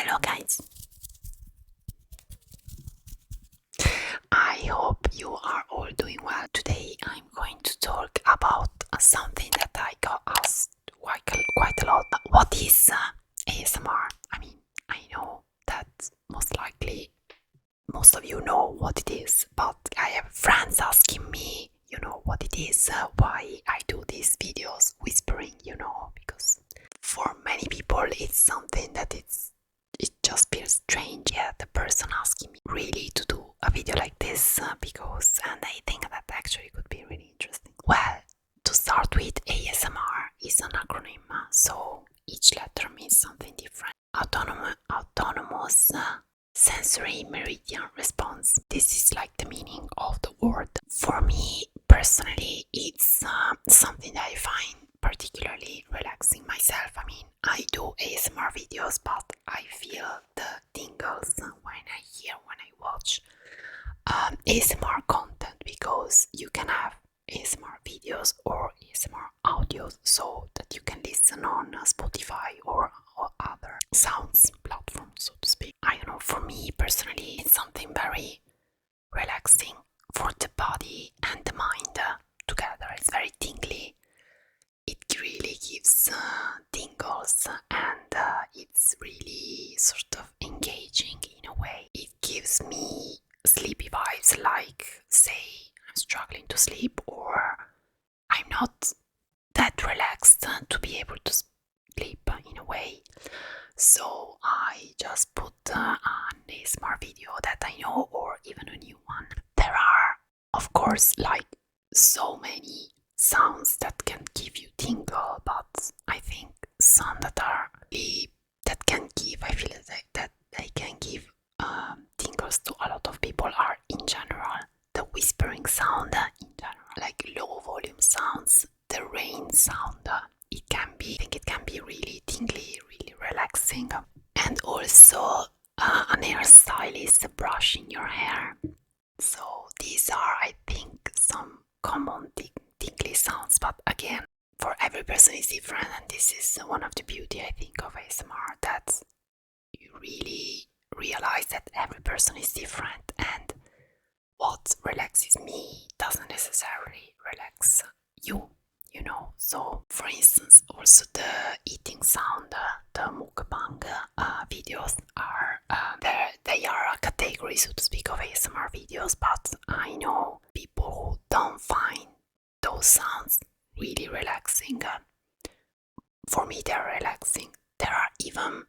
Hello guys, I hope you are all doing well. Today I'm going to talk about something that I got asked quite a lot. What is ASMR? I know that most likely most of you know what it is, but I have friends asking me, what it is, why I do these videos whispering, because for many people it's something that it just feels strange. Yeah, the person asking me really to do a video like this and I think that actually could be really interesting. Well, to start with, ASMR is an acronym, so each letter means something different. Autonomous sensory meridian response. This is like the meaning of the word. For me personally, it's something that I find particularly relaxing myself. I do ASMR videos, but I feel the tingles when I watch ASMR content, because you can have ASMR videos or ASMR audios so that you can listen on Spotify or other sounds platforms, so to speak. I don't know, for me personally, it's something very relaxing for the body and the mind together. It's very tingly. It really gives tingles, and it's really sort of engaging in a way. It gives me sleepy vibes, like, say, I'm struggling to sleep or I'm not that relaxed to be able to sleep in a way. So I just put an ASMR video that I know, or even a new one. There are, of course, like so many sounds that can give you tingle, but I think some that are really, that can give, I feel that they can give tingles to a lot of people are, in general, the whispering sound in general, like low volume sounds, the rain sound. I think it can be really tingly, really relaxing. And also an hairstylist brushing your hair. So these are, I think, some common tingly sounds, but again, for every person is different, and this is one of the beauty, I think, of ASMR, that you really realize that every person is different, and what relaxes me doesn't necessarily relax you. So for instance, also the eating sound, the mukbang videos are they are a category, so to speak, of ASMR videos, but I know people who don't find those sounds really relaxing. For me, they're relaxing. There are even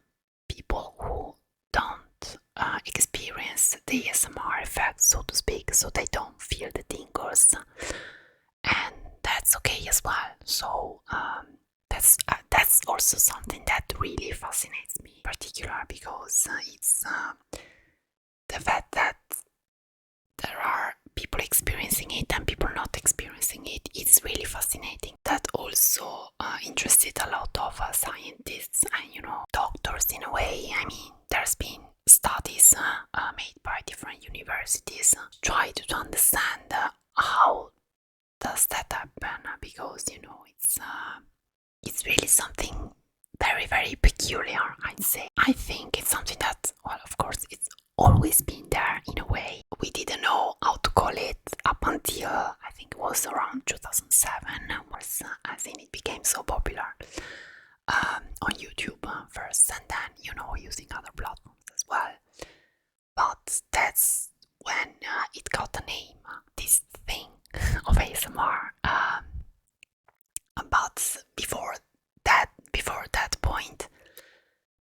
people who don't experience the ASMR effect, so to speak, so they don't feel the tingles, and that's okay as well. So that's also something that really fascinates me, in particular, because it's the fact that there are people experiencing it and people not experiencing it. It's really fascinating. That also interested a lot of scientists and doctors in a way. There's been studies made by different universities try to understand how does that happen, because it's really something very, very peculiar, I'd say. I think it's something that, well, of course, it's always been there in a way. We didn't know how to call it up until, I think it was around 2007, I think it became so popular on YouTube first, and then, using other platforms as well. But that's when it got a name, this thing of ASMR. But before that point,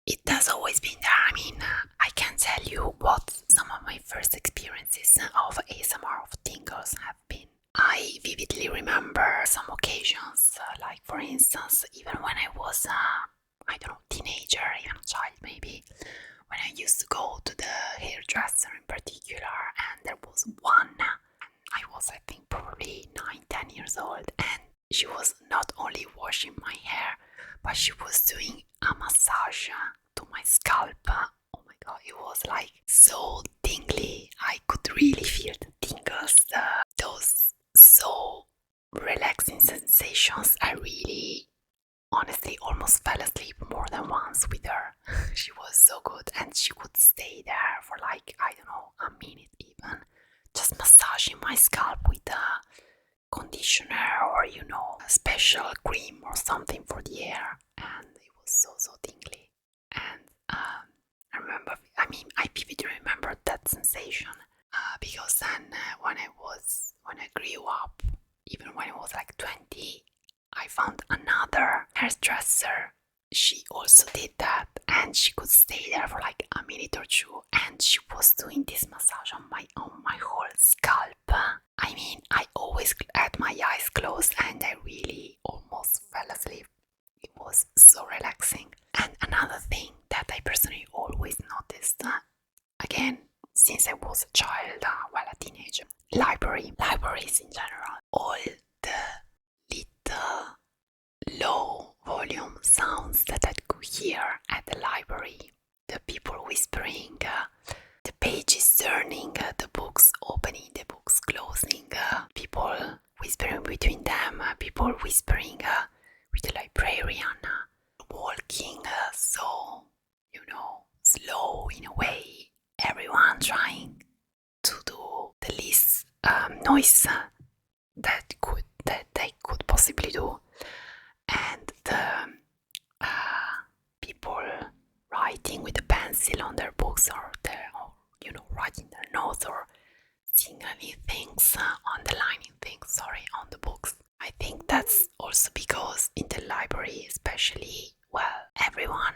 it has always been there. I can tell you what some of my first experiences of ASMR, of tingles, have been. I vividly remember some occasions, like for instance, even when I was, I don't know, teenager, even a child maybe, when I used to go to the hairdresser in particular, and there was one. I was, I think, probably 9-10 years old, and she was not only washing my hair, but she was doing a massage to my scalp. Oh my god, it was like so tingly. I could really feel the tingles, those so relaxing sensations. I really honestly almost fell asleep more than once with her. She was so good, and she would stay there for like, I don't know, a minute even, just massaging my scalp with a conditioner or a special cream or something for the hair, and it was so tingly. And I remember, I vividly remember that sensation because then when I grew up, even when I was like 20, I found another hairdresser. She also did that, and she could stay there for like a minute or two, and she was doing this massage on my whole scalp. I always had my eyes closed, and I really almost fell asleep. It was so relaxing. And another thing that I personally always noticed, again, since I was a child, a teenager, libraries in general, all the little low volume sounds that I could hear at the library, the people whispering, the pages turning, the books opening, the books closing, people whispering between them, people whispering with the librarian, walking so, slow in a way, everyone trying to do the least noise that they could possibly do, and the people writing with a pencil on their books, or writing their notes, or signaling things, underlining things, on the books. I think that's also because in the library, especially, everyone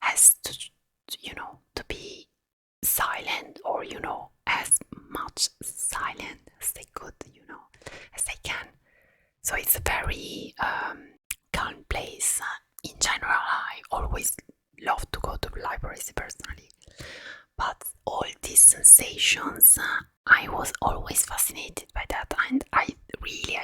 has to be silent, or as much silent as they could, as they can. So it's a very calm place. In general, I always love to go to libraries personally, but all these sensations, I was always fascinated by that, and I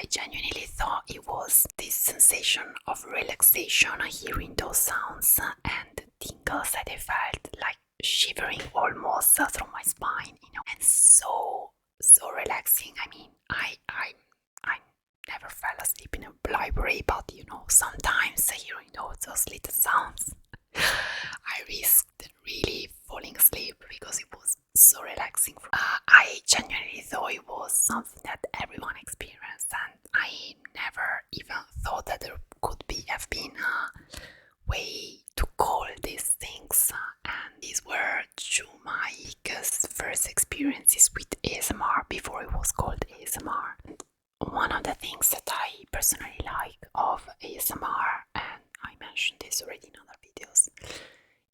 genuinely thought it was this sensation of relaxation, hearing those sounds, and tingles that I felt like shivering almost through my spine, and so relaxing. I never fell asleep in a library, but sometimes hearing those little sounds, I risked really falling asleep because it was so relaxing. I genuinely thought it was something that everyone experienced, and I never even thought that there could have been a way to call these things. And these were two my first experiences with ASMR before it was called ASMR. One of the things that I personally like of ASMR, and I mentioned this already in other videos,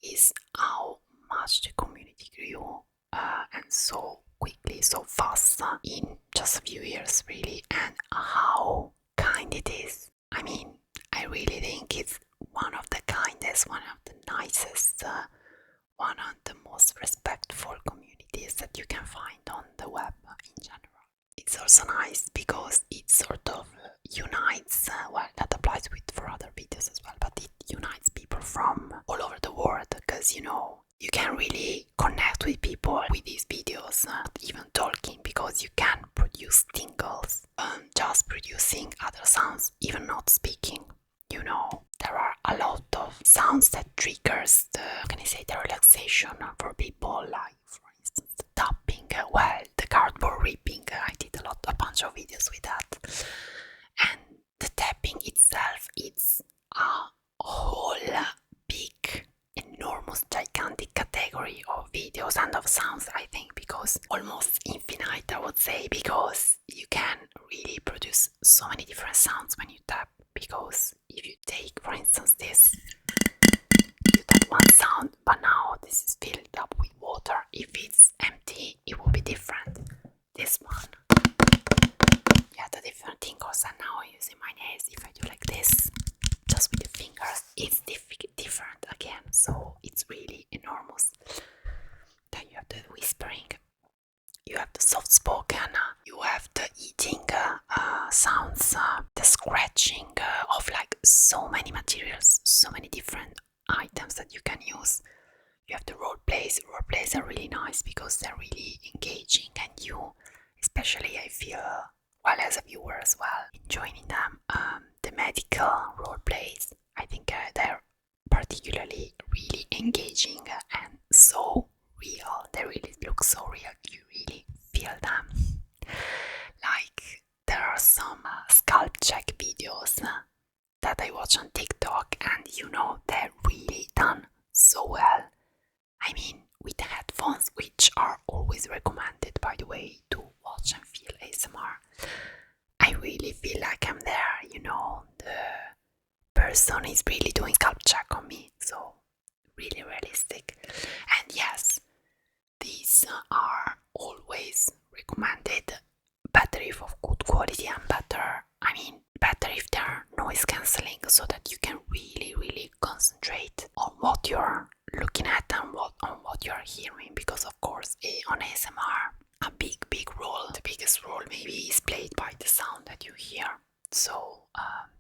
is how much the community grew, and so quickly, so fast, in just a few years really, and how kind it is. I really think it's one of the kindest, one of the nicest, one of the most respectful communities that you can find on the web in general. It's also nice because it sort of unites, that applies for other videos as well, but it unites people from all over the world, because you can really connect with people with these videos, not even talking, because you can produce tingles, just producing other sounds, even not speaking. There are a lot of sounds that triggers the relaxation for people, like for instance the tapping, the cardboard ripping. I did a bunch of videos with that, and the tapping itself, it's a whole big, enormous, gigantic category of videos and of sounds, I think, because almost infinite, I would say, because you can really produce so many different sounds when you tap. Because if you take, for instance, this, you tap one sound, but now this is filled up with water. If it's empty, it will be different. This one, the different tingles, and now I'm using my nails. If I do like this, just with the fingers, it's different again. So it's really enormous. Then you have the whispering, you have the soft spoken, you have the eating sounds, the scratching of like so many materials, so many different items that you can use. You have the role plays. Role plays are really nice because they're really engaging, and you, especially, I feel, as a viewer as well, enjoying them. The medical role plays, I think particularly really engaging and so real. They really look so real. You really feel them. Like there are some scalp check videos that I watch on TikTok, and they're really done so well. I mean, with headphones, which are always recommended, by the way, to watch and feel ASMR. I really feel like I'm there, the person is really doing scalp check on me, so really realistic. And yes, these are always recommended, better if of good quality and better if they're noise cancelling, so that you can really concentrate on what you're looking at and on what you're hearing, because of course on ASMR a big role, the biggest role maybe, is played by the sound that you hear. So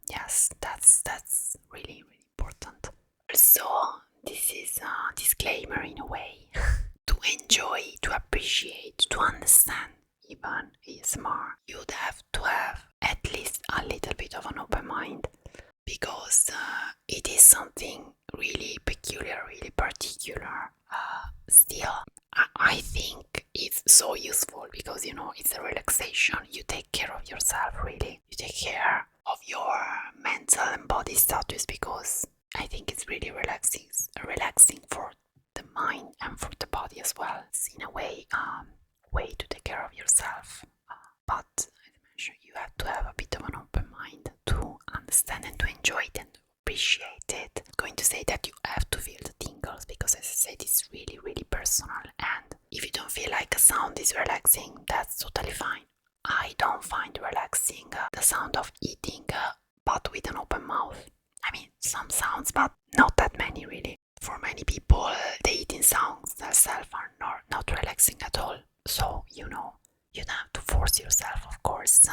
yes, that's really important. Also, this is a disclaimer in a way. To enjoy, to appreciate, to understand even ASMR, you'd have to have at least a little bit of an open mind, because it is something really peculiar, really particular. Still, I think it's so useful because it's a relaxation. You take care of yourself, really. You take care of your mental and body status, because I think it's really relaxing for the mind and for the body as well. It's in a way to take care of yourself, but as I mentioned, you have to have a bit of an open mind to understand and to enjoy it and to appreciate it. I'm going to say that you have to feel the tingles, because as I said, it's really personal, and if you don't feel like a sound is relaxing, that's totally fine. I don't find relaxing the sound of eating but with an open mouth. I mean, some sounds, but not that many really. For many people, the eating sounds themselves are not relaxing at all. So, you don't have to force yourself, of course.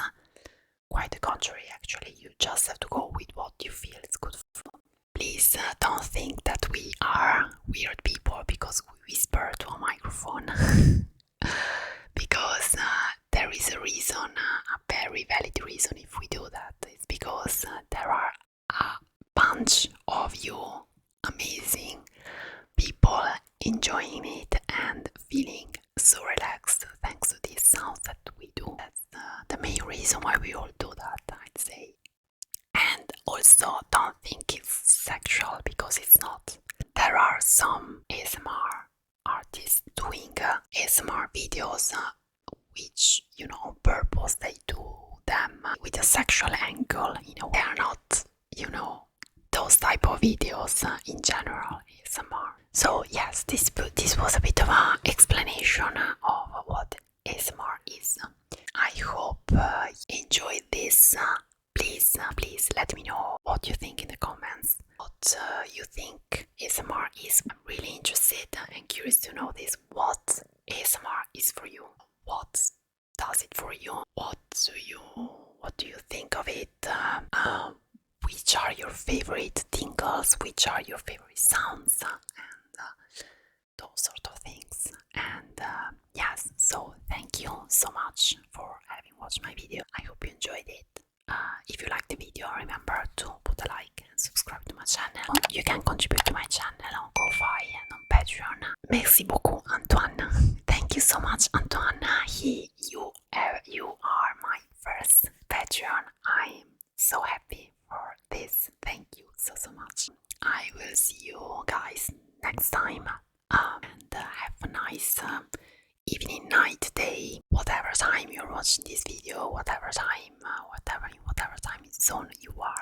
Quite the contrary, actually. You just have to go with what you feel is good for you. Please don't think that we are weird people because we whisper to a microphone. Because there is a reason, a very valid reason if we do that. It's because there are a bunch of you amazing people enjoying it and feeling so relaxed thanks to these sounds that we do. That's the main reason why we all do that, I'd say. And also, don't think it's sexual, because it's not. There are some ASMR artists doing ASMR videos which, on purpose, they do them with a sexual angle. They are not, those type of videos in general, ASMR. So yes, this was a bit of an explanation of what ASMR is. I hope you enjoyed this. Please let me know what you think in the comments. What you think ASMR is. I'm really interested and curious to know this. What ASMR is for you. What does it for you? What do you think of it? Which are your favorite tingles? Which are your favorite sounds? And those sort of things. And yes, so thank you so much for having watched my video. I hope you enjoyed it. If you liked the video, remember to put a like and subscribe to my channel. You can contribute to my channel on Ko-Fi and on Patreon. Merci beaucoup, Antoine. Thank you so much, Antoine. You are my first Patreon. I'm so happy for this. Thank you so much. I will see you guys next time. And have a nice evening, night, day, whatever time you're watching this video, whatever time zone you are.